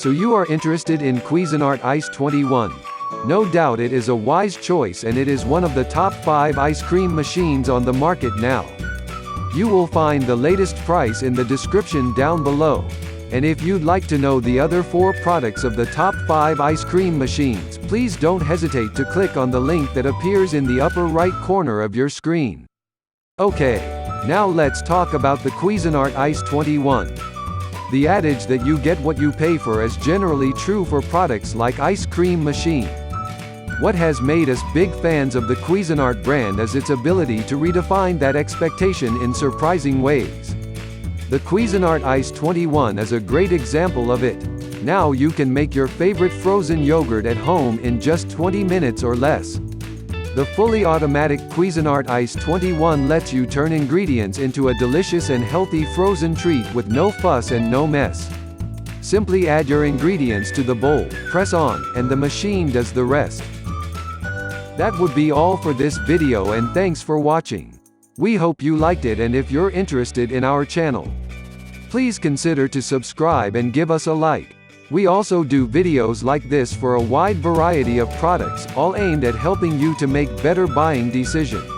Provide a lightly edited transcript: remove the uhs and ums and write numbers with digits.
So you are interested in Cuisinart ICE-21. No doubt it is a wise choice, and it is one of the top 5 ice cream machines on the market now. You will find the latest price in the description down below. And if you'd like to know the other 4 products of the top 5 ice cream machines, please don't hesitate to click on the link that appears in the upper right corner of your screen. Okay, now let's talk about the Cuisinart ICE-21. The adage that you get what you pay for is generally true for products like ice cream machine. What has made us big fans of the Cuisinart brand is its ability to redefine that expectation in surprising ways. The Cuisinart ICE-21 is a great example of it. Now you can make your favorite frozen yogurt at home in just 20 minutes or less. The fully automatic Cuisinart ICE-21 lets you turn ingredients into a delicious and healthy frozen treat with no fuss and no mess. Simply add your ingredients to the bowl, press on, and the machine does the rest. That would be all for this video, and thanks for watching. We hope you liked it, and if you're interested in our channel, please consider to subscribe and give us a like. We also do videos like this for a wide variety of products, all aimed at helping you to make better buying decisions.